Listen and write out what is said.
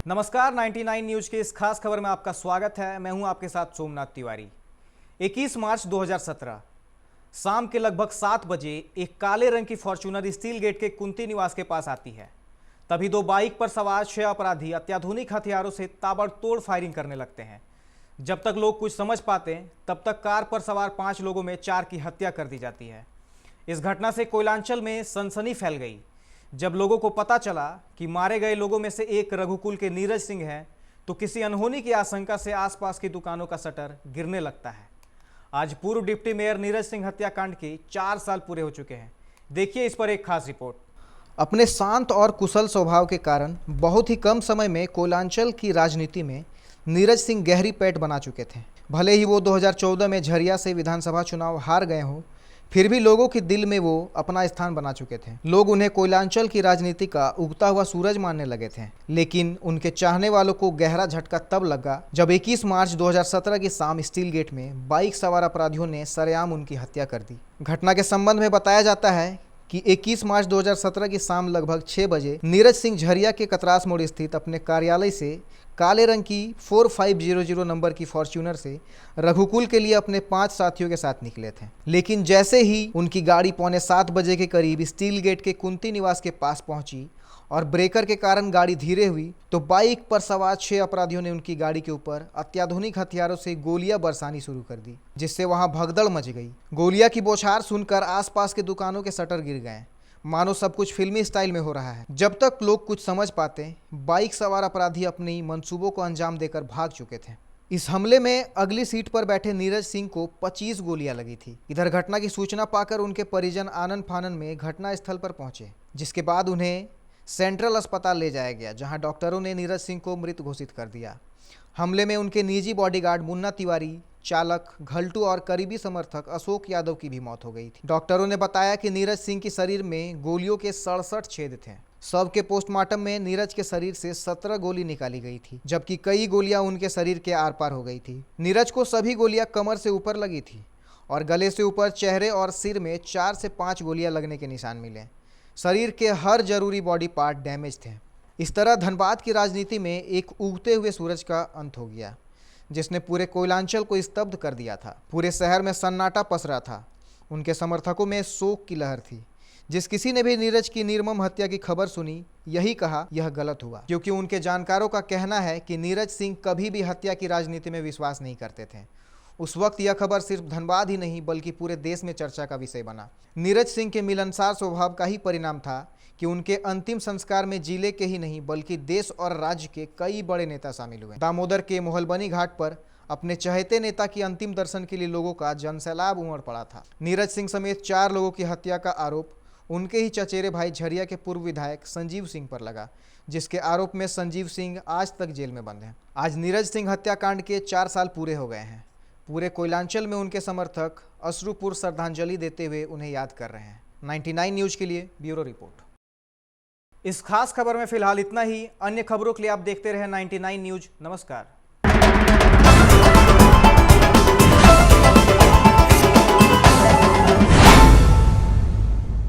नमस्कार, 99 न्यूज के इस खास खबर में आपका स्वागत है। मैं हूं आपके साथ सोमनाथ तिवारी। 21 मार्च 2017 शाम के लगभग 7 बजे एक काले रंग की फॉर्च्यूनर स्टील गेट के कुंती निवास के पास आती है। तभी दो बाइक पर सवार 6 अपराधी अत्याधुनिक हथियारों से ताबड़तोड़ फायरिंग करने लगते हैं। जब तक लोग कुछ समझ पाते हैं तब तक कार पर सवार 5 लोगों में 4 की हत्या कर दी जाती है। इस घटना से कोयलांचल में सनसनी फैल गई। जब लोगों को पता चला कि मारे गए लोगों में से एक रघुकुल के नीरज सिंह है, तो किसी अनहोनी की आशंका से आसपास की दुकानों का शटर गिरने लगता है। आज पूर्व डिप्टी मेयर नीरज सिंह हत्याकांड के 4 साल पूरे हो चुके हैं। देखिए इस पर एक खास रिपोर्ट। अपने शांत और कुशल स्वभाव के कारण बहुत ही कम समय में कोयलांचल की राजनीति में नीरज सिंह गहरी पैठ बना चुके थे। भले ही वो 2014 में झरिया से विधानसभा चुनाव हार गए हों, फिर भी लोगों के दिल में वो अपना स्थान बना चुके थे। लोग उन्हें कोयलांचल की राजनीति का उगता हुआ सूरज मानने लगे थे। लेकिन उनके चाहने वालों को गहरा झटका तब लगा जब 21 मार्च 2017 की शाम स्टील गेट में बाइक सवार अपराधियों ने सरेआम उनकी हत्या कर दी। घटना के संबंध में बताया जाता है कि 21 मार्च 2017 की शाम लगभग 6 बजे नीरज सिंह झरिया के कतरास मोड़ स्थित अपने कार्यालय से काले रंग की 4500 नंबर की फॉर्च्यूनर से रघुकुल के लिए अपने 5 साथियों के साथ निकले थे। लेकिन जैसे ही उनकी गाड़ी 6:45 बजे के करीब स्टील गेट के कुंती निवास के पास पहुंची और ब्रेकर के कारण गाड़ी धीरे हुई, तो बाइक पर सवार 6 अपराधियों ने उनकी गाड़ी के ऊपर अत्याधुनिक हथियारों से गोलियां बरसानी शुरू कर दी, जिससे वहां भगदड़ मच गई। गोलियां की बौछार सुनकर आसपास के दुकानों के शटर गिर गए, मानो सब कुछ फिल्मी स्टाइल में हो रहा है। जब तक लोग कुछ समझ पाते, बाइक सवार अपराधी अपनी मंसूबों को अंजाम देकर भाग चुके थे। इस हमले में अगली सीट पर बैठे नीरज सिंह को 25 गोलियां लगी थी। इधर घटना की सूचना पाकर उनके परिजन आनन फानन में घटना स्थल पर पहुंचे, जिसके बाद उन्हें सेंट्रल अस्पताल ले जाया गया, जहां डॉक्टरों ने नीरज सिंह को मृत घोषित कर दिया। हमले में उनके निजी बॉडीगार्ड मुन्ना तिवारी, चालक घल्टू और करीबी समर्थक अशोक यादव की भी मौत हो गई थी। डॉक्टरों ने बताया कि नीरज सिंह के शरीर में गोलियों के 67 छेद थे। शव के पोस्टमार्टम में नीरज के शरीर से 17 गोली निकाली गई थी, जबकि कई गोलियां उनके शरीर के आर पार हो गई थी। नीरज को सभी गोलियां कमर से ऊपर लगी थी और गले से ऊपर, चेहरे और सिर में 4 से 5 गोलियां लगने के निशान मिले। शरीर के हर जरूरी बॉडी पार्ट डैमेज थे। इस तरह धनबाद की राजनीति में एक उगते हुए सूरज का अंत हो गया, जिसने पूरे कोयलांचल को स्तब्ध कर दिया था। पूरे शहर में सन्नाटा पसरा था। उनके समर्थकों में शोक की लहर थी। जिस किसी ने भी नीरज की निर्मम हत्या की खबर सुनी, यही कहा यह गलत हुआ, क्योंकि उनके जानकारों का कहना है कि नीरज सिंह कभी भी हत्या की राजनीति में विश्वास नहीं करते थे। उस वक्त यह खबर सिर्फ धनबाद ही नहीं बल्कि पूरे देश में चर्चा का विषय बना। नीरज सिंह के मिलनसार स्वभाव का ही परिणाम था कि उनके अंतिम संस्कार में जिले के ही नहीं बल्कि देश और राज्य के कई बड़े नेता शामिल हुए। दामोदर के मोहलबनी घाट पर अपने चहेते नेता की अंतिम दर्शन के लिए लोगों का जनसैलाब उमड़ पड़ा था। नीरज सिंह समेत 4 लोगों की हत्या का आरोप उनके ही चचेरे भाई झरिया के पूर्व विधायक संजीव सिंह पर लगा, जिसके आरोप में संजीव सिंह आज तक जेल में बंद हैं। आज नीरज सिंह हत्याकांड के 4 साल पूरे हो गए हैं। पूरे कोयलांचल में उनके समर्थक अश्रुपूर्ण श्रद्धांजलि देते हुए उन्हें याद कर रहे हैं। 99 न्यूज के लिए ब्यूरो रिपोर्ट। इस खास खबर में फिलहाल इतना ही। अन्य खबरों के लिए आप देखते रहे 99 न्यूज। नमस्कार।